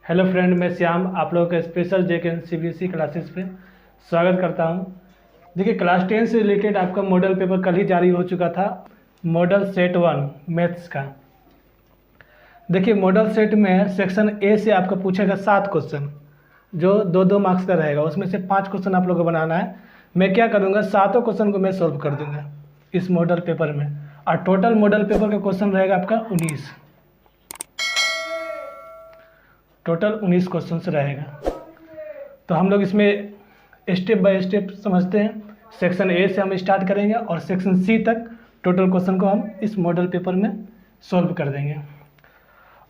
Hello friend, मैं श्याम आप लोगों के स्पेशल जेके सीबीएसई क्लासेस पे स्वागत करता हूं। देखिए, क्लास 10 से रिलेटेड आपका मॉडल पेपर कल ही जारी हो चुका था, मॉडल सेट 1 मैथ्स का। देखिए, मॉडल सेट में सेक्शन ए से आपका पूछेगा 7 क्वेश्चन, जो 2-2 मार्क्स का रहेगा। उसमें से 5 क्वेश्चन आप लोगों को बनाना है। मैं क्या करूँगा, सातों क्वेश्चन को मैं सॉल्व कर दूँगा इस मॉडल पेपर में, और टोटल मॉडल पेपर का क्वेश्चन रहेगा आपका 19। टोटल 19 क्वेश्चन रहेगा। तो हम लोग इसमें स्टेप बाय स्टेप समझते हैं। सेक्शन ए से हम स्टार्ट करेंगे और सेक्शन सी तक टोटल क्वेश्चन को हम इस मॉडल पेपर में सॉल्व कर देंगे,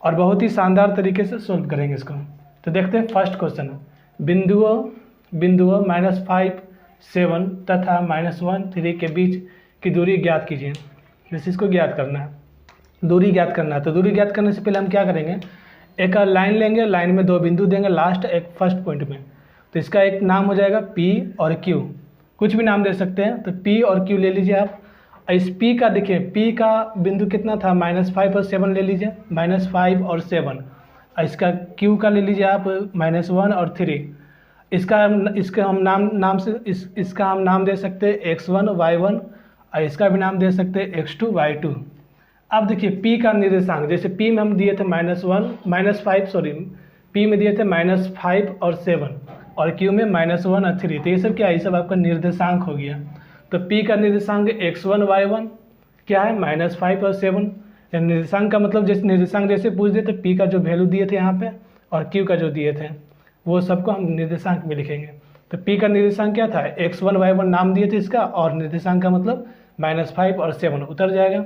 और बहुत ही शानदार तरीके से सॉल्व करेंगे इसको। तो देखते हैं फर्स्ट क्वेश्चन। बिंदुओं -5, 7 तथा -1, 3 के बीच की दूरी ज्ञात कीजिए। जैसे इसको ज्ञात करना है, दूरी ज्ञात करना है। तो दूरी ज्ञात करने से पहले हम क्या करेंगे, एक लाइन लेंगे, लाइन में 2 बिंदु देंगे लास्ट एक फर्स्ट पॉइंट में। तो इसका एक नाम हो जाएगा P और Q, कुछ भी नाम दे सकते हैं। तो P और Q ले लीजिए आप। इस P का देखिए, P का बिंदु कितना था, -5 और 7 ले लीजिए, -5 और 7। इसका Q का ले लीजिए आप -1 और 3। इसका हम नाम दे सकते हैं x1 y1, और इसका भी नाम दे सकते हैं x2 y2। अब देखिए P का निर्देशांक, जैसे P में हम दिए थे P में दिए थे -5 और 7, और Q में -1 और 3। तो ये सब क्या है, ये सब आपका निर्देशांक हो गया। तो P का निर्देशांक x1 y1 क्या है, -5 और 7। निर्देशांक का मतलब जैसे निर्देशांक जैसे पूछ दे, तो P का जो वैल्यू दिए थे यहाँ पे और Q का जो दिए थे वो सबको हम निर्देशांक में लिखेंगे। तो P का निर्देशांक क्या था, x1 y1 नाम दिए थे इसका, और निर्देशांक का मतलब -5 और 7 उतर जाएगा।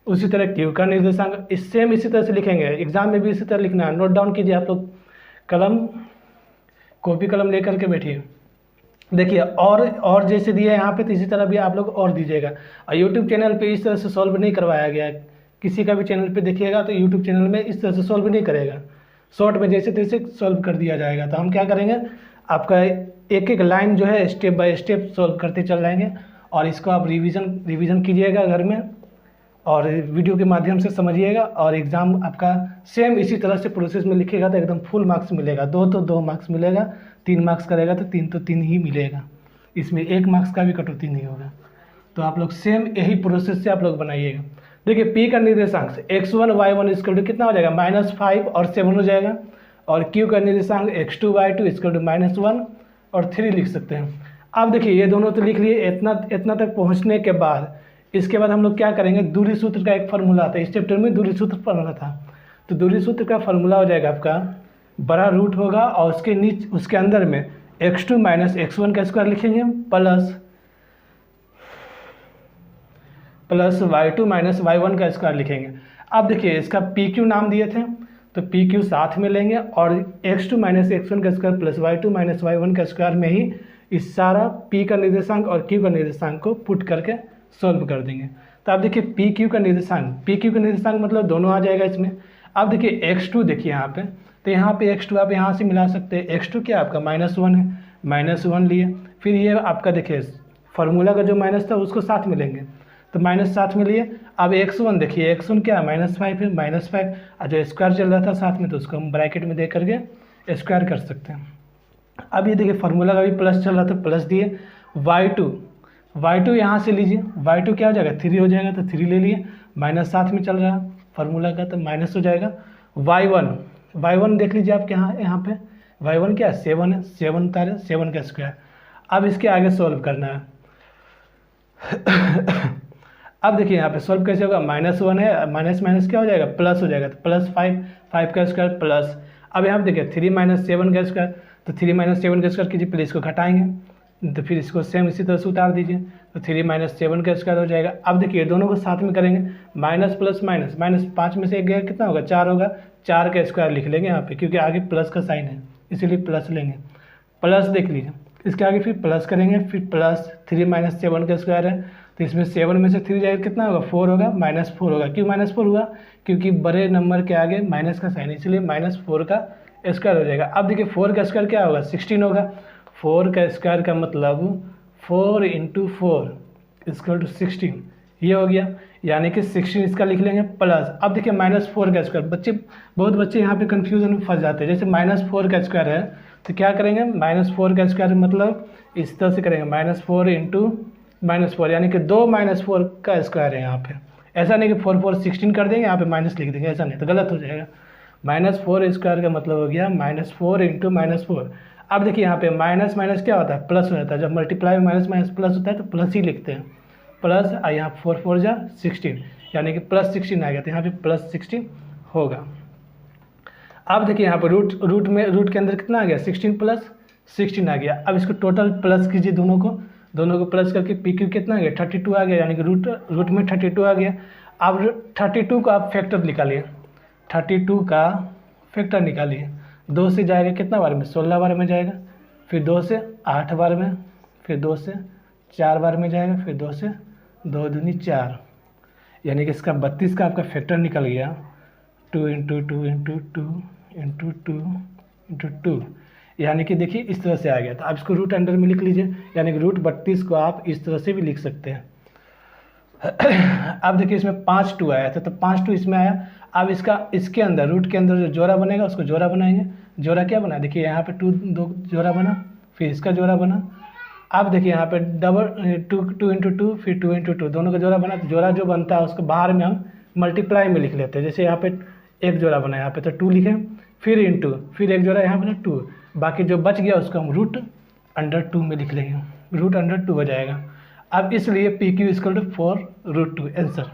उसी तरह Q का निर्देशांक इसी तरह से लिखेंगे। एग्जाम में भी इसी तरह लिखना है। नोट डाउन कीजिए आप लोग, कॉपी कलम लेकर के बैठिए। देखिए, और जैसे दिया है यहाँ पे, तो इसी तरह भी आप लोग और दीजिएगा। और यूट्यूब चैनल पे इस तरह से सॉल्व नहीं करवाया गया है। किसी का भी चैनल पे देखिएगा तो यूट्यूब चैनल में इस तरह से सॉल्व नहीं करेगा, शॉर्ट में जैसे तैसे सॉल्व कर दिया जाएगा। तो हम क्या करेंगे, आपका एक एक लाइन जो है स्टेप बाय स्टेप सॉल्व करते चल जाएंगे, और इसको आप रिवीजन कीजिएगा घर में, और वीडियो के माध्यम से समझिएगा। और एग्ज़ाम आपका सेम इसी तरह से प्रोसेस में लिखिएगा तो एकदम फुल मार्क्स मिलेगा। 2 तो 2 मार्क्स मिलेगा, 3 मार्क्स करेगा तो 3 ही मिलेगा। इसमें 1 मार्क्स का भी कटौती नहीं होगा। तो आप लोग सेम यही प्रोसेस से आप लोग बनाइएगा। देखिए, P का निर्देशांक x1 y1 इक्वल टू कितना हो जाएगा, -5 और 7 हो जाएगा। और Q का निर्देशांक x2 y2 इक्वल टू -1 और 3 लिख सकते हैं। अब देखिए, ये दोनों तो लिख लिए। इतना तक पहुँचने के बाद इसके बाद हम लोग क्या करेंगे, दूरी सूत्र का एक फार्मूला था, इस चैप्टर में दूरी सूत्र पढ़ना था। तो दूरी सूत्र का फार्मूला हो जाएगा आपका, बड़ा रूट होगा और उसके अंदर में x2 - x1 का स्क्वायर लिखेंगे, प्लस y2 - y1 का स्क्वायर लिखेंगे। अब देखिए, इसका PQ नाम दिए थे, तो PQ साथ में लेंगे, और x2 - x1 का स्क्वायर प्लस y2 - y1 का स्क्वायर में ही इस सारा P का निर्देशांक और Q का निर्देशांक को पुट करके सॉल्व कर देंगे। तो आप देखिए, PQ का निर्देशांक मतलब दोनों आ जाएगा इसमें। अब देखिए x2, देखिए यहाँ पे, तो यहाँ पे x2 आप यहाँ से मिला सकते हैं। x2 क्या आपका -1 है, -1 लिए, फिर ये आपका देखिए फार्मूला का जो माइनस था उसको साथ में लेंगे, तो माइनस साथ में लिए। अब x1 देखिए, x1 क्या -5 है, -5, और जो स्क्वायर चल रहा था साथ में तो उसको हम ब्रैकेट में दे करके स्क्वायर कर सकते हैं। अब ये देखिए, फार्मूला का भी प्लस चल रहा था, प्लस दिए। y2 यहाँ से लीजिए, y2 क्या हो जाएगा, 3 हो जाएगा, तो 3 ले लिए। माइनस साथ में चल रहा है फार्मूला का, तो माइनस हो जाएगा। y1 देख लीजिए आप, यहाँ पे y1 क्या है, 7 है, 7 उतारे, 7 का स्क्वायर। अब इसके आगे सॉल्व करना है। अब देखिए यहाँ पे सॉल्व कैसे होगा, -1 है, माइनस क्या हो जाएगा, प्लस हो जाएगा, तो +5 का स्क्वायर प्लस। अब यहाँ पे देखिए 3 - 7 का स्क्वायर, तो 3 - 7 का स्क्वायर कीजिए, पहले इसको घटाएंगे, तो फिर इसको सेम इसी तरह से उतार दीजिए, तो 3 - 7 का स्क्वायर हो जाएगा। अब देखिए, दोनों को साथ में करेंगे, माइनस प्लस माइनस, -5 में से 1 गया, कितना होगा, 4 होगा, 4 का स्क्वायर लिख लेंगे यहाँ पे, क्योंकि आगे प्लस का साइन है इसीलिए प्लस लेंगे। प्लस देख लीजिए, इसके आगे फिर प्लस करेंगे, फिर प्लस 3 - 7 का स्क्वायर है, तो इसमें 7 में से 3 जाएगा, कितना होगा, 4 होगा, -4 होगा। क्यों -4 हुआ, क्योंकि बड़े नंबर के आगे माइनस का साइन, इसलिए -4 का स्क्वायर हो जाएगा। अब देखिए, 4 का स्क्वायर क्या होगा, 16 होगा। 4 का स्क्वायर का मतलब 4 × 4 = 16, ये हो गया, यानी कि 16 इसका लिख लेंगे प्लस। अब देखिए -4 का स्क्वायर, बहुत बच्चे यहाँ पे कन्फ्यूजन में फंस जाते हैं। जैसे -4 का स्क्वायर है तो क्या करेंगे, -4 का स्क्वायर मतलब इस तरह से करेंगे, -4 इंटू -4, यानी कि 2 -4 का स्क्वायर है यहाँ पे। ऐसा नहीं कि 4 4 16 कर देंगे, यहाँ पे माइनस लिख देंगे, ऐसा नहीं तो गलत हो जाएगा। -4 स्क्वायर का मतलब हो गया -4 इंटू -4। अब देखिए यहाँ पे माइनस माइनस क्या होता है, प्लस हो जाता है। जब मल्टीप्लाई में माइनस माइनस प्लस होता है तो प्लस ही लिखते हैं, प्लस। यहाँ 4 4 जा 16, यानी कि +16 आ गया, तो यहाँ पे +16 होगा। अब देखिए यहाँ पर रूट के अंदर कितना आ गया, 16 + 16 आ गया। अब इसको टोटल प्लस कीजिए, दोनों को प्लस करके PQ कितना आ गया, 32 आ गया, यानी कि रूट में 32 आ गया। अब 32 का आप फैक्टर निकालिए, 32 का फैक्टर निकालिए। 2 से जाएगा कितना बार में, 16 बार में जाएगा, फिर 2 से 8 बार में, फिर 2 से 4 बार में जाएगा, फिर 2 से 2 दूनी 4, यानी कि इसका 32 का आपका फैक्टर निकल गया 2 × 2 × 2 × 2 × 2, यानी कि देखिए इस तरह से आ गया। तो आप इसको रूट अंडर में लिख लीजिए, यानी कि √32 को आप इस तरह से भी लिख सकते हैं। अब देखिए इसमें 5 2 आया था, तो 5 2 इसमें आया। अब इसके अंदर रूट के अंदर जो जोड़ा बनेगा उसको जोड़ा बनाएंगे। जोड़ा क्या बना, देखिए यहाँ पे 2 जोड़ा बना, फिर इसका जोड़ा बना। अब देखिए यहाँ पे डबल 2 × 2 फिर 2 × 2 दोनों का जोड़ा बना। तो जोड़ा जो बनता है उसको बाहर में हम मल्टीप्लाई में लिख लेते हैं। जैसे यहाँ पे एक जोड़ा बना, यहाँ पे तो 2 लिखें, फिर इंटू, फिर एक जोड़ा यहाँ बना 2, बाकी जो बच गया उसको हम √2 में लिख लेंगे, √2 हो जाएगा। अब इसलिए PQ = 4√2 answer.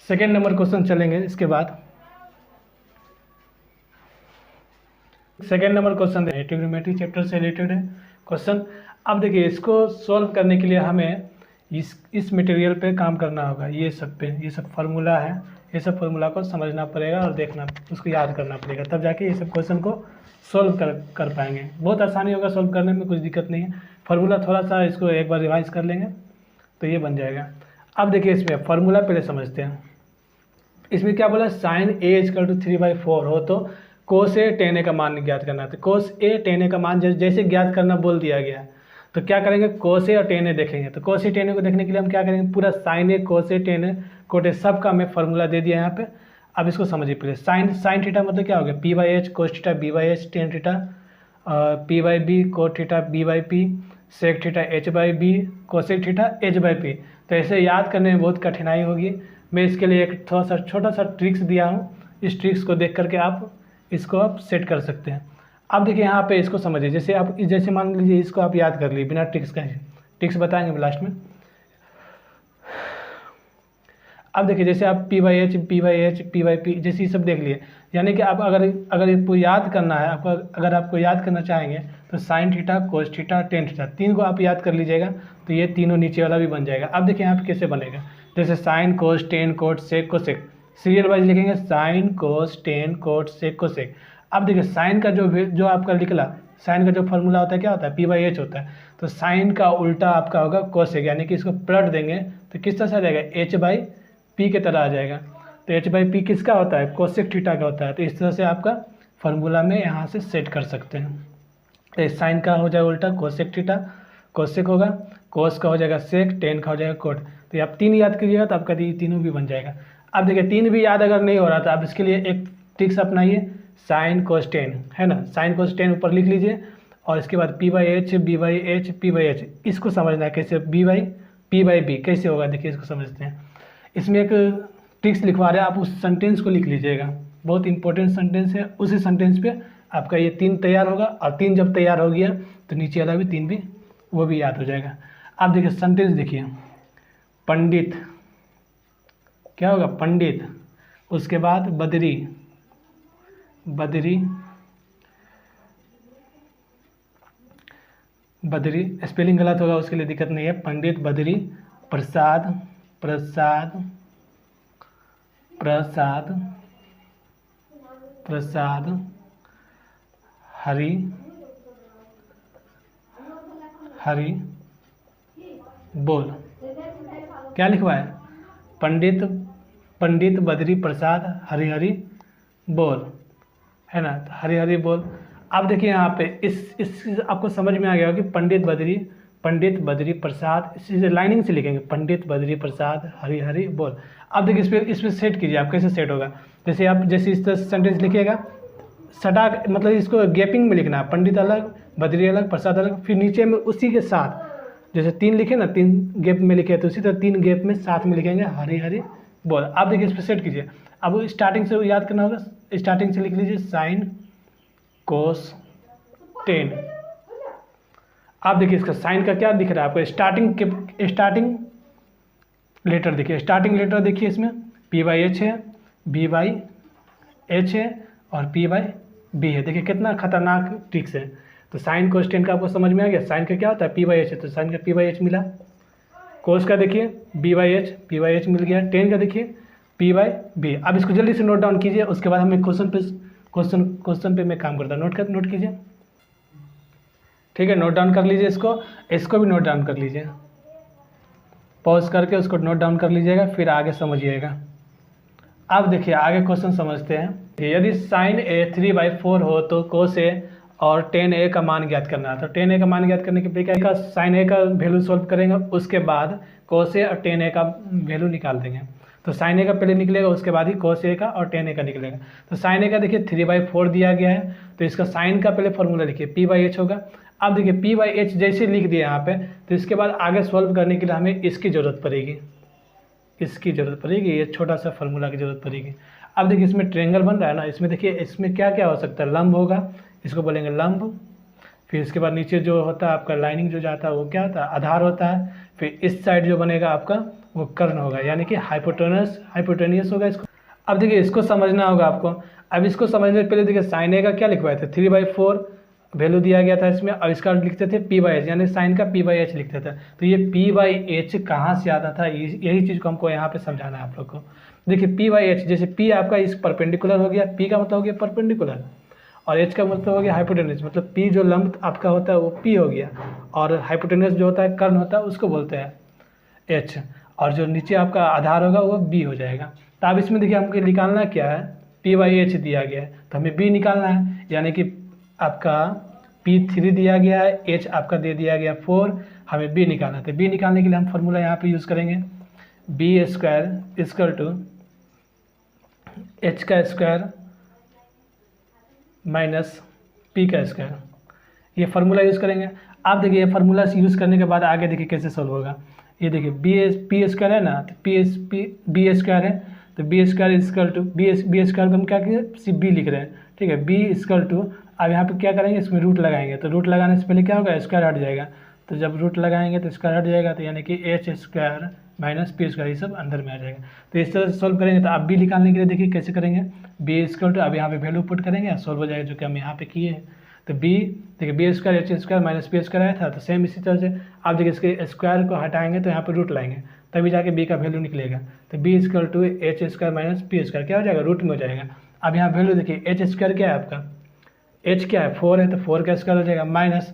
Second number question चलेंगे इसके बाद। Second number question trigonometry chapter से रिलेटेड है क्वेश्चन। अब देखिए इसको सॉल्व करने के लिए हमें इस मटेरियल पे काम करना होगा। ये सब फार्मूला है, ये सब फार्मूला को समझना पड़ेगा और देखना, उसको याद करना पड़ेगा, तब जाके ये सब क्वेश्चन को सॉल्व कर पाएंगे। बहुत आसानी होगा सॉल्व करने में, कुछ दिक्कत नहीं है। फार्मूला थोड़ा सा इसको एक बार रिवाइज कर लेंगे तो ये बन जाएगा। अब देखिए इसमें फार्मूला पहले समझते हैं। इसमें क्या बोला, sin A = 3/4 हो तो cos A tan A का मान ज्ञात करना है। तो cos A tan A का मान जैसे ज्ञात करना बोल दिया गया है, तो क्या करेंगे, cos A और tan A देखेंगे। तो cos A tan A को देखने के लिए हम क्या करेंगे, पूरा sin A cos A tan A cot A सब का हमें फार्मूला दे दिया यहाँ पे। अब इसको समझिए पहले। sin थीटा मतलब क्या हो गया, P/H cos theta B/H tan theta, P/B cot theta B/P sec theta H/B cosec theta H/P। तो ऐसे याद करने में बहुत कठिनाई होगी। मैं इसके लिए एक थोड़ा सा छोटा सा ट्रिक्स दिया हूँ, इस ट्रिक्स को देख करके आप सेट कर सकते हैं। अब देखिए यहाँ पे इसको समझिए। जैसे मान लीजिए इसको आप याद कर लीजिए बिना ट्रिक्स का, ट्रिक्स बताएंगे लास्ट में। अब देखिए जैसे आप P/H P/P जैसे ये सब देख लिए, यानी कि आप अगर इसको याद करना है, अगर आपको याद करना चाहेंगे तो sin theta cos theta tan theta 3 को आप याद कर लीजिएगा, तो ये तीनों नीचे वाला भी बन जाएगा। अब देखिए यहाँ पे कैसे बनेगा, जैसे sin cos tan cot sec cosec, serial wise लिखेंगे sin cos tan cot sec cosec। अब देखिए साइन का जो आपका निकला, साइन का जो फॉर्मूला होता है क्या होता है, P/H होता है। तो साइन का उल्टा आपका होगा कोसेक, यानी कि इसको पलट देंगे तो किस तरह से आ जाएगा, H/P के तरह आ जाएगा। तो H/P किसका होता है, कोसेक थीटा का होता है। तो इस तरह से आपका फार्मूला में यहाँ से सेट कर सकते हैं। तो साइन का हो जाएगा उल्टा कोसेक थीटा, कोसेक होगा, कोस का हो जाएगा सेक, टेन का हो जाएगा कोट। तो आप 3 याद करिएगा तो आपका ये तीनों भी बन जाएगा। अब देखिए 3 भी याद अगर नहीं हो रहा तो आप इसके लिए एक ट्रिक्स अपनाइए, साइन कोस टेन है ना, साइन कोस टेन ऊपर लिख लीजिए और इसके बाद P/H B/H P/H इसको समझना है कैसे, P/B कैसे होगा, देखिए इसको समझते हैं। इसमें एक ट्रिक्स लिखवा रहे हैं, आप उस सेंटेंस को लिख लीजिएगा, बहुत इंपॉर्टेंट सेंटेंस है। उसी सेंटेंस पे आपका ये 3 तैयार होगा और 3 जब तैयार हो गया तो नीचे वाला भी 3 भी वो भी याद हो जाएगा। अब देखिए सेंटेंस देखिए, पंडित क्या होगा, पंडित, उसके बाद बदरी, स्पेलिंग गलत होगा उसके लिए दिक्कत नहीं है, पंडित बदरी, प्रसाद हरि बोल। क्या लिखवा है, पंडित बदरी प्रसाद हरि बोल, है ना, तो हरि बोल। अब देखिए यहाँ पे इस आपको समझ में आ गया कि पंडित बदरी पंडित बद्री प्रसाद, इसे लाइनिंग से लिखेंगे, पंडित बद्री प्रसाद हरि हरि बोल। अब देखिए इस पर सेट कीजिए आप, कैसे सेट होगा। जैसे आप जैसे इस तरह सेंटेंस लिखिएगा, सटा मतलब इसको गैपिंग में लिखना है, पंडित अलग, बद्री अलग, प्रसाद अलग, फिर नीचे में उसी के साथ जैसे 3 लिखे ना, 3 गैप में लिखे, तो उसी तरह 3 गैप में साथ में लिखेंगे हरि हरि बोल। आप देखिए इस पर सेट कीजिए। अब स्टार्टिंग से याद करना होगा, स्टार्टिंग से लिख लीजिए साइन कोस टेन। आप देखिए इसका साइन का क्या दिख रहा है आपको, स्टार्टिंग लेटर देखिए, स्टार्टिंग लेटर देखिए इसमें P/H है, B/H है और P/B है। देखिए कितना खतरनाक ट्रिक्स है। तो साइन कोस टेन का आपको समझ में आ गया, साइन का क्या होता है P/H है, तो साइन का P/H मिला। कोस का देखिए B/H मिल गया। टेन का देखिए P/B। अब इसको जल्दी से नोट डाउन कीजिए, उसके बाद हमें क्वेश्चन पे मैं काम करता हूँ। नोट कीजिए, ठीक है, नोट डाउन कर लीजिए इसको भी नोट डाउन कर लीजिए, पॉज करके उसको नोट डाउन कर लीजिएगा, फिर आगे समझिएगा। अब देखिए आगे क्वेश्चन समझते हैं। यदि साइन ए 3/4 हो तो कोस ए और टेन ए का मान ज्ञात करना है। तो टेन ए का मान ज्ञात करने के लिए क्या, साइन ए का वैल्यू सॉल्व करेंगे, उसके बाद कोस ए और टेन ए का वैल्यू निकाल देंगे। तो साइन ए का पहले निकलेगा, उसके बाद ही कोस ए का और टेन ए का निकलेगा। तो साइन ए का देखिए 3/4 दिया गया है, तो इसका साइन का पहले फॉर्मूला लिखिए, P/H होगा। अब देखिए P/H जैसे लिख दिया यहाँ पे, तो इसके बाद आगे सॉल्व करने के लिए हमें इसकी ज़रूरत पड़ेगी, ये छोटा सा फार्मूला की ज़रूरत पड़ेगी। अब देखिए इसमें ट्रायंगल बन रहा है ना, इसमें देखिए इसमें क्या क्या हो सकता है, लंब होगा, इसको बोलेंगे लंब। फिर इसके बाद नीचे जो होता है आपका लाइनिंग जो जाता है वो क्या होता है, आधार होता है। फिर इस साइड जो बनेगा आपका वो कर्ण होगा, यानी कि हाइपोटेनियस होगा इसको। अब देखिए इसको समझना होगा आपको। अब इसको समझने से पहले देखिए साइन ए का क्या लिखवाए थे, 3/4 वैल्यू दिया गया था इसमें, और इसका लिखते थे P/H, यानी साइन का P/H लिखते थे। तो ये P/H कहाँ से आता था, यही चीज़ को हमको यहाँ पे समझाना है आप लोग को। देखिए P/H, जैसे P आपका इस परपेंडिकुलर हो गया, P का मतलब हो गया परपेंडिकुलर, और H का मतलब हो गया हाइपोटेनस। मतलब P जो लंब आपका होता है वो P हो गया, और हाइपोटेनस जो होता है कर्ण होता है उसको बोलते हैं H, और जो नीचे आपका आधार होगा वो B हो जाएगा। तो अब इसमें देखिए हमको निकालना क्या है, P/H दिया गया है तो हमें B निकालना है, यानी कि आपका P3 दिया गया है, H आपका दे दिया गया 4, हमें B निकालना है। तो B निकालने के लिए हम फॉर्मूला यहाँ पे यूज़ करेंगे, B² = H² माइनस P²। ये फार्मूला यूज़ करेंगे। आप देखिए ये फार्मूला यूज़ करने के बाद आगे देखिए कैसे सॉल्व होगा। ये देखिए P² है ना, तो B² है, तो B² को हम क्या किए, B लिख रहे हैं, ठीक है। B अब यहाँ पे क्या करेंगे, इसमें रूट लगाएंगे, तो रूट लगाने से पहले क्या होगा, स्क्वायर हट जाएगा। तो जब रूट लगाएंगे तो स्क्वायर हट जाएगा, तो यानी कि H² माइनस P² ये सब अंदर में आ जाएगा। तो इस तरह से सॉल्व करेंगे। तो आप B निकालने के लिए देखिए कैसे करेंगे, B= अब यहाँ पे वैल्यू पुट करेंगे, सॉल्व हो जाएगा, जो कि हम यहाँ पे किए हैं। तो B देखिए B² H² माइनस P² आया था, तो सेम इसी तरह से आप देखिए इसके स्क्वायर को हटाएंगे तो यहाँ पर रूट लाएंगे, तभी जाके B का वैल्यू निकलेगा। तो B = H² माइनस P² क्या हो जाएगा, रूट में हो जाएगा। अब यहाँ वैल्यू देखिए H² क्या है आपका, H क्या है 4 है, तो 4 का स्क्वायर हो जाएगा, माइनस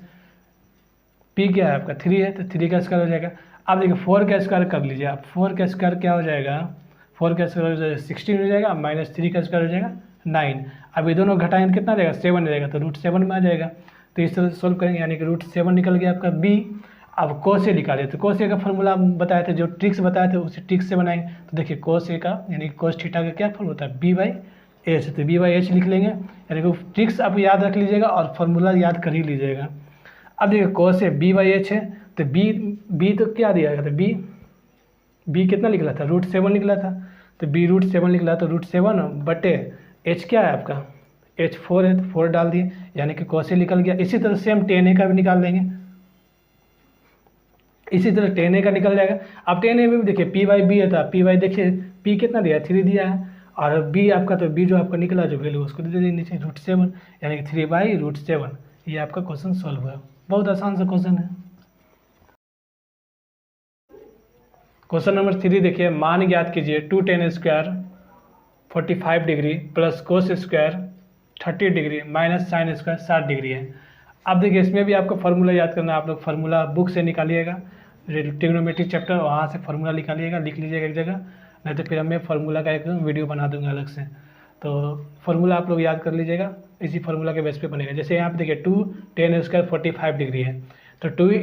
P क्या है आपका 3 है, तो 3 का स्क्वायर हो जाएगा। अब देखिए 4 का स्क्वायर कर लीजिए आप, 4 का स्क्वायर क्या हो जाएगा, 4 का स्क्वायर हो जाएगा 16 हो जाएगा, माइनस 3 का स्क्वायर हो जाएगा 9। अब ये दोनों घटाएंगे कितना रहेगा, 7 रहेगा, तो √7 में आ जाएगा। तो इस तरह से सोल्व करेंगे, यानी कि √7 निकल गया आपका B। अब कोस ए निकालिए, तो कोस ए का फॉर्मूला बताए थे, जो ट्रिक्स बताए थे उसी ट्रिक्स से बनाएंगे। तो देखिए कोस ए का यानी कोस थीटा का क्या फॉर्मूला होता है, B/H, तो B/H लिख लेंगे, यानी कि ट्रिक्स आप याद रख लीजिएगा और फॉर्मूला याद कर ही लीजिएगा। अब देखिए कोस ए B/H है, तो B तो क्या दिया गया था, B कितना निकला था, √7 निकला था, तो B √7 निकला, तो √7 बटे H क्या है आपका, H 4 है, तो 4 डाल दिए, यानी कि कोस ए निकल गया। इसी तरह सेम tan A का भी निकाल देंगे, इसी तरह tan A का निकल जाएगा। अब tan A में भी देखिए P/B है, तो P देखिए P कितना दिया है, 3 दिया है, और B आपका, तो B जो आपका निकला जो वैल्यू उसको दे देंगे नीचे √7, यानी कि 3/√7। ये आपका क्वेश्चन सॉल्व हुआ। बहुत आसान सा क्वेश्चन है। क्वेश्चन नंबर 3 देखिए, मान ज्ञात कीजिए 2 tan² 45 degree plus cos² 30 degree minus sin² 60 degree है। अब देखिए इसमें भी आपको फार्मूला याद करना है, आप लोग फार्मूला बुक से निकालिएगा, ट्रिग्नोमेट्री चैप्टर वहाँ से फार्मूला निकालिएगा, लिख लीजिएगा एक जगह, नहीं तो फिर मैं फार्मूला का एक वीडियो बना दूंगा अलग से। तो फार्मूला आप लोग याद कर लीजिएगा, इसी फार्मूला के बेस पे बनेगा। जैसे यहाँ पे देखिए 2 tan² 45 डिग्री है, तो 2 ×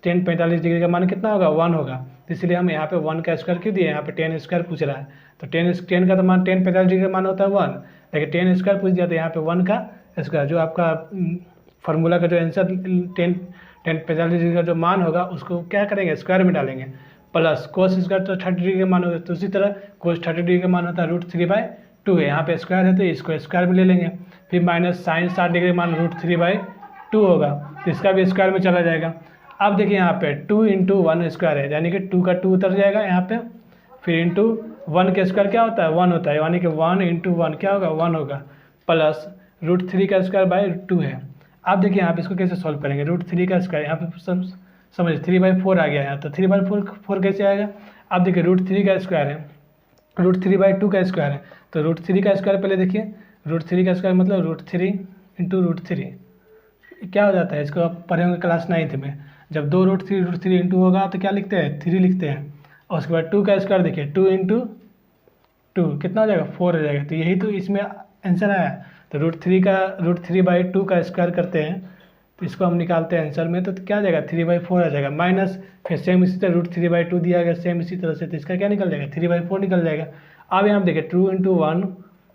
टेन 45 डिग्री का मान कितना होगा 1 होगा, तो इसलिए हम यहाँ पे 1 का स्क्वायर क्यों दिए, यहाँ पे 10 स्क्वायर पूछ रहा है, तो 10 का तो मान 10 45 डिग्री का मान होता है 1, लेकिन 10 स्क्वायर पूछ दिया तो यहाँ पे 1 का स्क्वायर, जो आपका फार्मूला का जो आंसर 10 45 डिग्री का जो मान होगा उसको क्या करेंगे स्क्वायर में डालेंगे, प्लस कोस स्क्वायर तो 30 डिग्री का मान होगा, तो उसी तरह कोस 30 डिग्री का मान होता है √3/2 है, यहाँ पे स्क्वायर है तो इसको स्क्वायर में ले लेंगे, फिर माइनस साइन 60 डिग्री मान √3/2 होगा, तो इसका भी स्क्वायर में चला जाएगा। अब देखिए यहाँ पे 2 × 1 स्क्वायर है, यानी कि 2 का 2 उतर जाएगा यहाँ पे, फिर इंटू 1 का स्क्वायर क्या होता है 1 होता है, यानी कि 1 × 1 क्या होगा 1 होगा, प्लस √3 का स्क्वायर / 2 है। अब देखिए यहाँ पे इसको कैसे सॉल्व करेंगे, √3 का स्क्वायर यहाँ पे समझ 3/4 आ गया यहाँ, तो 3/4 कैसे आएगा। अब देखिए √3 का स्क्वायर है, √3/2 का स्क्वायर है, तो √3 का स्क्वायर पहले देखिए, √3 का स्क्वायर मतलब √3 × √3 क्या हो जाता है, इसको आप पढ़े होंगे क्लास 9th में, जब 2 √3 इंटू होगा तो क्या लिखते हैं 3 लिखते हैं, और उसके बाद 2 का स्क्वायर देखिए 2 × 2 कितना हो जाएगा 4 हो जाएगा, तो यही तो इसमें आंसर आया। तो √3/2 का स्क्वायर करते हैं, तो इसको हम निकालते हैं आंसर में, तो क्या आ जाएगा 3/4 आ जाएगा, माइनस फिर सेम इसी तरह √3/2 दिया गया सेम इसी तरह से, तो इसका क्या निकल जाएगा 3/4 निकल जाएगा। अब यहाँ देखिए 2 × 1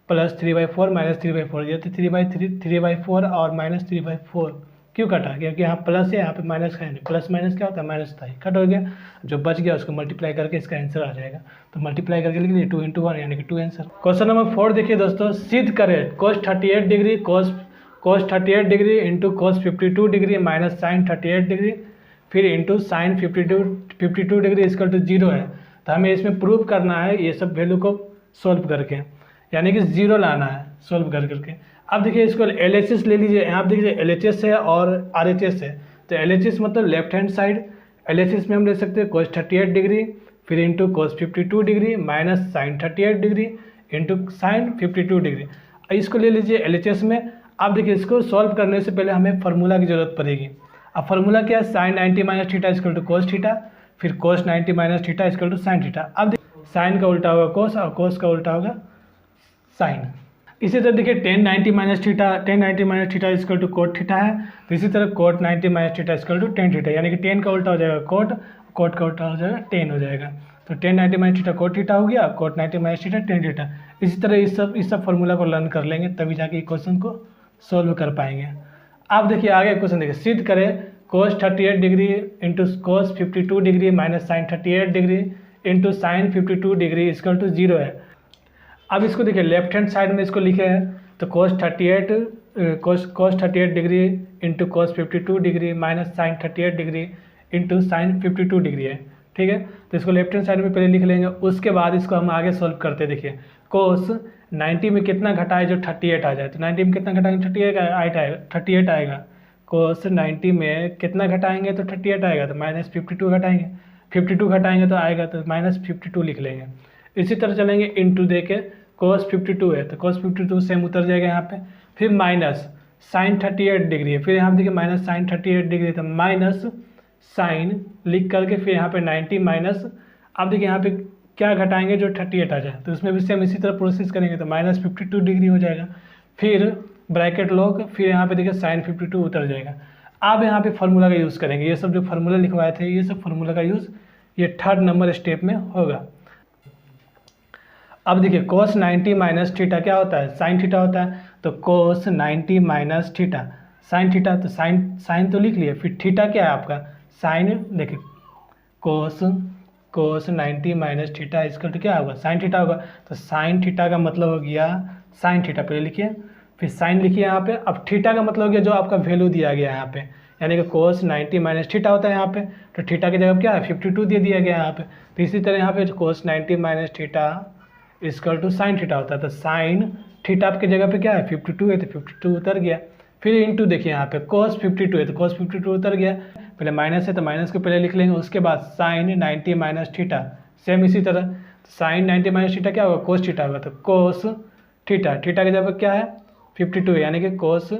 प्लस 3/4 माइनस 3/4, ये तो 3/4 और माइनस 3/4 क्यों कटा, क्योंकि यहाँ प्लस है यहाँ पे माइनस है, प्लस माइनस क्या होता है माइनस था, कट हो गया, जो बच गया उसको मल्टीप्लाई करके इसका आंसर आ जाएगा, तो मल्टीप्लाई करके लिख लीजिए 2 × 1 यानी कि 2 आंसर। क्वेश्चन नंबर 4 देखिए दोस्तों, सिद्ध करें cos 38 degree cos 38 degree into cos 52 degree minus sine 38 degree फिर इंटू साइन 52 डिग्री इसका तो 0 है, तो हमें इसमें प्रूव करना है ये सब वैल्यू को सॉल्व करके, यानी कि 0 लाना है सॉल्व कर करके। अब देखिए इसको LHS ले लीजिए, यहाँ देखिए LHS है और RHS है, तो LHS मतलब लेफ्ट हैंड साइड, LHS में हम ले सकते हैं cos 38 डिग्री फिर into cos 52 degree minus sine 38 degree into sine 52 degree, इसको ले लीजिए LHS में। अब देखिए इसको सॉल्व करने से पहले हमें फार्मूला की जरूरत पड़ेगी। अब फार्मूला क्या है, sine 90 minus theta equal to cos theta, फिर cos 90 minus theta equal to sine theta. अब देखिए साइन का उल्टा होगा कोस और कोस का उल्टा होगा साइन। इसी तरह देखिए tan 90 minus theta equal to cot theta है, तो इसी तरह cot 90 minus theta equal to tan theta, यानी कि टेन का उल्टा हो जाएगा कोट, कोट का उल्टा हो जाएगा टेन हो जाएगा, तो tan 90 minus theta cot theta हो गया, cot 90 minus theta tan theta. इसी तरह इस सब फॉर्मूला को लर्न कर लेंगे तभी जाके क्वेश्चन को सॉल्व कर पाएंगे। अब देखिए आगे क्वेश्चन देखिए, सिद्ध करें cos 38 degree into cos 52 degree minus sine 38 degree into sine 52 degree equal to 0 है। अब इसको देखिए लेफ्ट हैंड साइड में इसको लिखे हैं, तो cos 38 degree into cos 52 degree minus sine 38 degree into sine 52 degree है, ठीक है। तो इसको लेफ्ट हैंड साइड में पहले लिख लेंगे, उसके बाद इसको हम आगे सॉल्व करते हैं। देखिए cos 90 में कितना घटाए जो 38 आ जाए, तो 90 में कितना घटाएंगे 38 आएगा, cos 90 में कितना घटाएंगे तो 38 आएगा, तो माइनस 52 घटाएंगे, 52 घटाएंगे तो आएगा तो माइनस 52 लिख लेंगे। इसी तरह चलेंगे इंटू दे के cos 52 है, तो cos 52 सेम उतर जाएगा यहाँ पे, फिर माइनस साइन 38 डिग्री है, फिर यहाँ पे देखिए माइनस साइन 38 डिग्री, तो माइनस साइन लिख करके फिर यहाँ पे 90 माइनस, अब देखिए यहाँ पे क्या घटाएंगे जो 38 आ जाए, तो उसमें भी सेम इसी तरह प्रोसेस करेंगे, तो माइनस 52 डिग्री हो जाएगा, फिर ब्रैकेट लॉक, फिर यहाँ पे देखिए साइन 52 उतर जाएगा। अब यहाँ पे फार्मूला का यूज़ करेंगे, ये सब जो फार्मूला लिखवाए थे ये सब फार्मूला का यूज़ ये 3rd नंबर स्टेप में होगा। अब देखिए cos 90 माइनस थीटा क्या होता है साइन थीटा होता है, तो cos 90 minus theta sine theta, तो साइन तो लिख लिए, फिर थीटा क्या है आपका साइन, देखिए cos 90 माइनस थीटा इसका तो क्या होगा साइन थीटा होगा, तो साइन थीटा का मतलब हो गया साइन थीटा, पहले लिखिए फिर साइन लिखिए यहाँ पे। अब थीटा का मतलब हो गया जो आपका वैल्यू दिया गया है यहाँ पे, यानी कि cos 90 माइनस थीटा होता है यहाँ पे, तो थीटा की जगह क्या है 52 दे दिया गया यहाँ पे, तो इसी तरह यहाँ पे cos 90 minus theta equal to sine theta होता है, तो साइन थीटा आपके जगह पे क्या है 52 है, तो 52 उतर गया, फिर इंटू देखिए यहाँ पे cos 52 है, तो cos 52 उतर गया, पहले माइनस है तो माइनस को पहले लिख लेंगे, उसके बाद साइन 90 माइनस थीटा सेम इसी तरह, साइन 90 माइनस थीटा क्या होगा कोस थीटा होगा, तो कोस थीटा थीटा की जगह क्या है 52 है, यानी कि कोस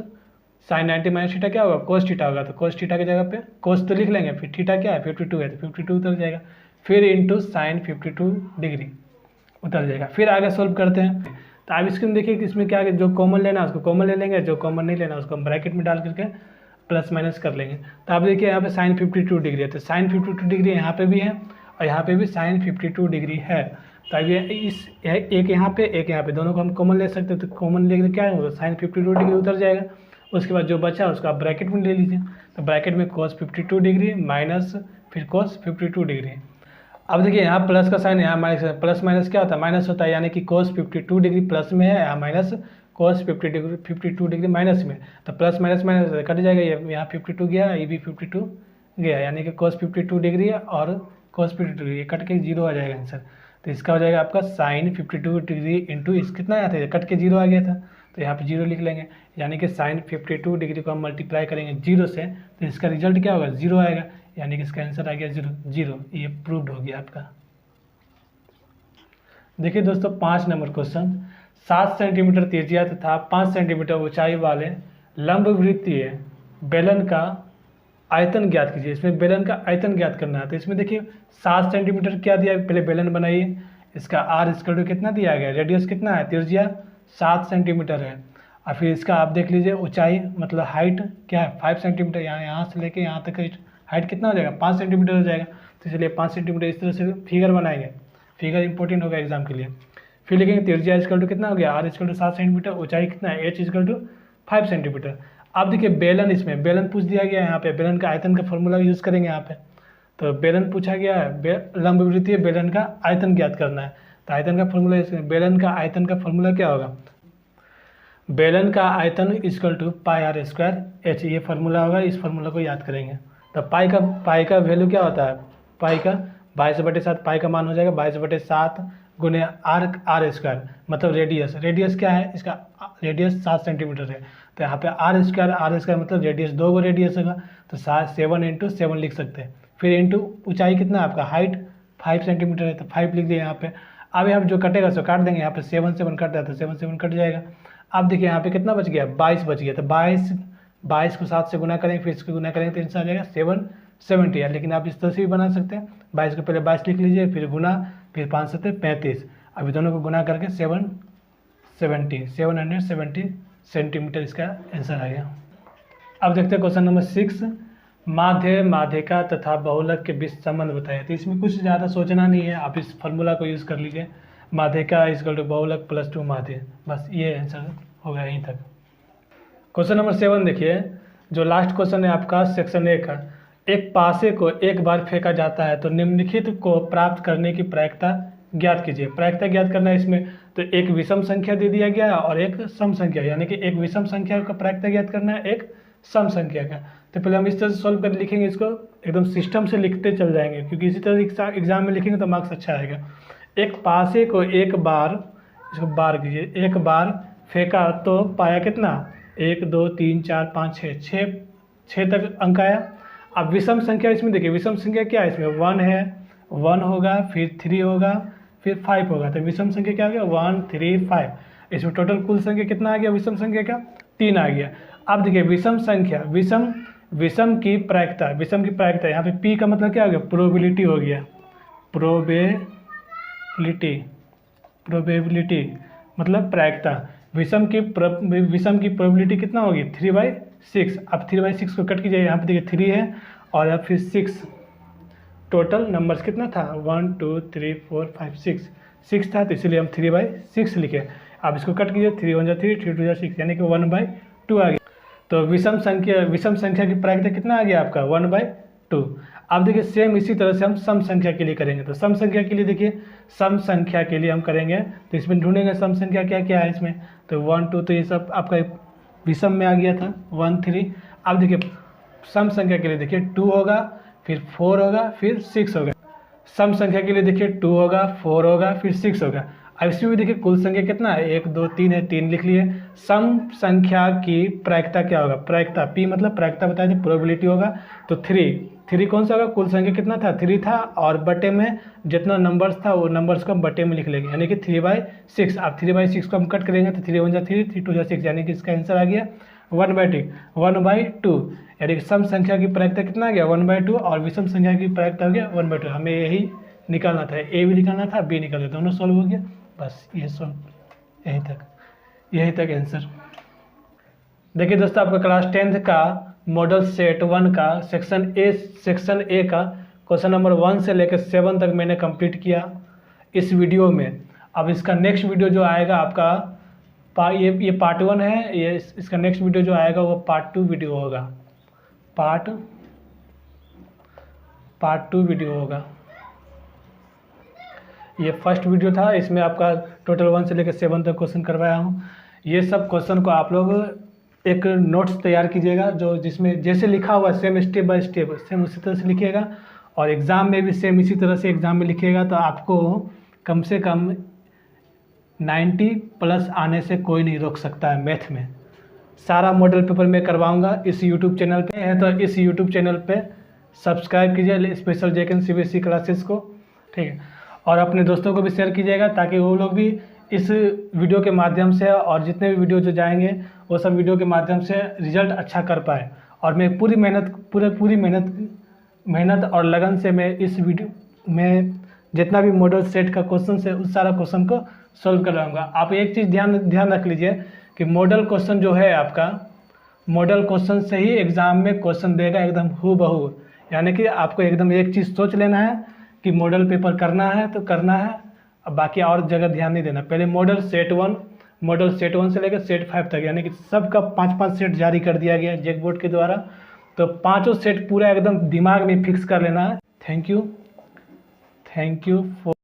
साइन 90 माइनस थीटा क्या होगा कोस थीटा होगा, तो कोस थीटा की जगह पे कोस तो लिख लेंगे, फिर थीटा क्या है 52 है, तो 52 उतर जाएगा, फिर इंटू साइन 52 डिग्री उतर जाएगा। फिर आगे सोल्व करते हैं, तो आप इसमें देखिए कि इसमें क्या जो कॉमन लेना है उसको कॉमन ले लेंगे, जो कॉमन नहीं लेना उसको हम ब्रैकेट में डाल करके प्लस माइनस कर लेंगे। तो आप देखिए यहाँ पे साइन 52 डिग्री है, तो साइन 52 डिग्री यहाँ पे भी है और यहाँ पे भी साइन 52 डिग्री है। तो अब ये इस एक यहाँ पे दोनों को हम कॉमन ले सकते हैं, तो कॉमन लेकर क्या होगा, साइन 52 डिग्री उतर जाएगा। उसके बाद जो बचा उसको आप ब्रैकेट में ले लीजिए, तो ब्रैकेट में cos 52 डिग्री माइनस फिर cos 52 डिग्री। अब देखिए यहाँ प्लस का साइन, यहाँ माइनस, प्लस माइनस क्या होता है, माइनस होता है, यानी कि cos 52 डिग्री प्लस में है, यहाँ माइनस cos 52 डिग्री माइनस में, तो प्लस माइनस माइनस कट जाएगा, ये यहाँ 52 गया, ये भी 52 गया, यानी कि cos 52 डिग्री और cos 52 डिग्री कट के जीरो आ जाएगा आंसर। तो इसका हो जाएगा आपका साइन 52 डिग्री इंटू इस कितना आया था, कट के जीरो आ गया था, तो यहाँ पे जीरो लिख लेंगे, यानी कि साइन 52 डिग्री को हम मल्टीप्लाई करेंगे जीरो से, तो इसका रिजल्ट क्या होगा, जीरो आएगा, यानी कि इसका आंसर आ गया जीरो। ये प्रूव्ड हो गया आपका। देखिए दोस्तों 5 नंबर क्वेश्चन, 7 सेंटीमीटर त्रिज्या तथा 5 सेंटीमीटर ऊंचाई वाले लंबवृत्तीय बेलन का आयतन ज्ञात कीजिए। इसमें बेलन का आयतन ज्ञात करना है, तो इसमें देखिए 7 सेंटीमीटर क्या दिया, पहले बेलन बनाइए, इसका आर स्क्वायर कितना दिया गया, रेडियस कितना है, त्रिज्या 7 सेंटीमीटर है, और फिर इसका आप देख लीजिए ऊंचाई मतलब हाइट क्या है 5 सेंटीमीटर, यहाँ से लेके यहाँ तक हाइट कितना हो जाएगा 5 सेंटीमीटर हो जाएगा। तो इसलिए 5 सेंटीमीटर इस तरह से फिगर बनाएंगे, फिगर इंपॉर्टेंट होगा एग्जाम के लिए। फिर लिखेंगे त्रिज्या इक्वल टू कितना हो गया, आर इक्वल टू 7 सेंटीमीटर, ऊंचाई कितना है एच इक्वल टू 5 सेंटीमीटर। अब देखिए बेलन, इसमें बेलन पूछ दिया गया है, यहाँ पे बेलन का आयतन का फॉर्मूला यूज़ करेंगे यहाँ पे, तो बेलन पूछा गया है, लंबवृत्तीय बेलन का आयतन ज्ञात करना है, तो आयतन का फॉर्मूला, इसमें बेलन का आयतन का फॉर्मूला क्या होगा, बेलन का आयतन equal to pi r square h, ये फार्मूला होगा, इस फार्मूला को याद करेंगे। तो पाई का वैल्यू क्या होता है, पाई का 22/7, पाई का मान हो जाएगा 22/7 गुने आर स्क्वायर, मतलब रेडियस क्या है, इसका रेडियस 7 सेंटीमीटर है, तो यहाँ पे आर स्क्वायर मतलब रेडियस, 2 गो रेडियस होगा, तो 7 × 7 लिख सकते हैं। फिर इंटू ऊंचाई कितना है आपका, हाइट 5 सेंटीमीटर है, तो 5 लिख दिए यहाँ पे। अब यहाँ जो कटेगा सो काट देंगे, यहाँ पे 7 कट जाता है, तो 7 कट जाएगा। अब देखिए यहाँ पे कितना बच गया, 22 बच गया, तो 22 को 7 से गुना करेंगे, फिर इसको गुना करेंगे तो आंसर आ जाएगा 770 है। लेकिन आप इस तरह से भी बना सकते हैं, 22 को पहले 22 लिख लीजिए, फिर गुना, फिर 5 7 35, अभी दोनों को गुना करके 770 सेंटीमीटर इसका आंसर आ गया। अब देखते हैं क्वेश्चन नंबर 6, माध्य माध्यिका तथा बहुलक के बीच संबंध बताया। तो इसमें कुछ ज़्यादा सोचना नहीं है, आप इस फार्मूला को यूज़ कर लीजिए, माध्यिका इक्वल टू बहुलक प्लस 2 माध्य, बस ये आंसर होगा यहीं तक। क्वेश्चन नंबर 7 देखिए, जो लास्ट क्वेश्चन है आपका सेक्शन 1 का, एक पासे को एक बार फेंका जाता है तो निम्नलिखित को प्राप्त करने की प्रायिकता ज्ञात कीजिए। प्रायिकता ज्ञात करना है इसमें, तो एक विषम संख्या दे दिया गया और एक सम संख्या, यानी कि एक विषम संख्या का प्रायिकता ज्ञात करना है, एक सम संख्या का। तो पहले हम इस तरह से सॉल्व कर लिखेंगे, इसको एकदम सिस्टम से लिखते चल जाएंगे, क्योंकि इसी तरह एग्जाम में लिखेंगे तो मार्क्स अच्छा आएगा। एक पासे को एक बार, इसको बार कीजिए, एक बार फेंका तो पाया कितना, 1 2 3 4 5 6 तक अंक आया। अब विषम संख्या इसमें देखिए, विषम संख्या क्या है इसमें, 1 है, 1 होगा, फिर 3 होगा, फिर 5 होगा, तो विषम संख्या क्या आ गया 1 3 5। इसमें टोटल कुल संख्या कितना आ गया विषम संख्या का, 3 आ गया। अब देखिए विषम संख्या, विषम की प्रायिकता, यहाँ पे P का मतलब क्या हो गया, प्रोबेबिलिटी हो गया, प्रोबेबिलिटी मतलब प्रायिकता। विषम की प्रोबेबिलिटी कितना होगी 3/6। अब 3/6 को कट कीजिए, यहाँ पे देखिए 3 है और अब फिर 6, टोटल नंबर्स कितना था 1 2 3 4 5 6 था, तो इसलिए हम 3/6 लिखे। अब इसको कट कीजिए, 3 1 3 3 2 6, यानी कि 1/2 आ गया। तो विषम संख्या की प्रायिकता कितना आ गया आपका 1/2। अब देखिए सेम इसी तरह से हम सम संख्या के लिए करेंगे। तो सम संख्या के लिए देखिए, सम संख्या के लिए हम करेंगे तो इसमें ढूंढेंगे सम संख्या क्या क्या है इसमें, तो 1 2, तो ये सब आपका विषम में आ गया था 1 3। अब देखिए सम संख्या के लिए देखिए 2 होगा, फिर 4 होगा, फिर 6 होगा। सम संख्या के लिए देखिए 2 होगा, 4 होगा, फिर 6 होगा। अब इसमें भी देखिए कुल संख्या कितना है 1 2 3 है, 3 लिख लिए। सम संख्या की प्रायिकता क्या होगा, प्रायिकता P मतलब प्रायिकता बताया था, प्रोबेबिलिटी होगा, तो 3 कौन सा होगा, कुल संख्या कितना था 3 था, और बटे में जितना नंबर्स था वो नंबर्स को हम बटे में लिख लेंगे, यानी कि 3/6। अब 3/6 को हम कट करेंगे तो 3 1 3 3 2 6, यानी कि इसका आंसर आ गया 1/2, यानी कि सम संख्या की प्रायिकता कितना आ गया 1/2 और विषम संख्या की प्रायिकता हो गया 1/2। हमें यही निकालना था, A भी निकालना था, B निकालना था, दोनों सॉल्व हो गया, बस ये सॉल्व, यहीं तक आंसर। देखिए दोस्तों आपका क्लास 10th का मॉडल सेट 1 का सेक्शन ए का क्वेश्चन नंबर 1 से लेकर 7 तक मैंने कंप्लीट किया इस वीडियो में। अब इसका नेक्स्ट वीडियो जो आएगा आपका ये पार्ट 1 है, ये इसका नेक्स्ट वीडियो जो आएगा वो पार्ट 2 वीडियो होगा, पार्ट 2 वीडियो होगा। ये फर्स्ट वीडियो था, इसमें आपका टोटल 1 से लेकर 7 तक क्वेश्चन करवाया हूँ। ये सब क्वेश्चन को आप लोग एक नोट्स तैयार कीजिएगा, जो जिसमें जैसे लिखा हुआ same step by step same उसी तरह से लिखिएगा, और एग्ज़ाम में भी सेम इसी तरह से एग्ज़ाम में लिखिएगा, तो आपको कम से कम 90+ आने से कोई नहीं रोक सकता है मैथ में। सारा मॉडल पेपर मैं करवाऊंगा इस यूट्यूब चैनल पे है, तो इस यूट्यूब चैनल पे सब्सक्राइब कीजिए स्पेशल जेकन CBSE क्लासेस को, ठीक है। और अपने दोस्तों को भी शेयर कीजिएगा ताकि वो लोग भी इस वीडियो के माध्यम से और जितने भी वीडियो जो जाएंगे वो सब वीडियो के माध्यम से रिजल्ट अच्छा कर पाए। और मैं पूरी मेहनत और लगन से मैं इस वीडियो में जितना भी मॉडल सेट का क्वेश्चन है उस सारा क्वेश्चन को सॉल्व करवाऊंगा। आप एक चीज़ ध्यान रख लीजिए कि मॉडल क्वेश्चन जो है आपका, मॉडल क्वेश्चन से ही एग्ज़ाम में क्वेश्चन देगा एकदम हूबहू। यानी कि आपको एकदम एक चीज़ सोच लेना है कि मॉडल पेपर करना है तो करना है, अब बाकी और जगह ध्यान नहीं देना। पहले मॉडल सेट 1 से लेकर सेट 5 तक, यानी कि सबका 5-5 सेट जारी कर दिया गया है जैक बोर्ड के द्वारा, तो पाँचों सेट पूरा एकदम दिमाग में फिक्स कर लेना है। Thank you for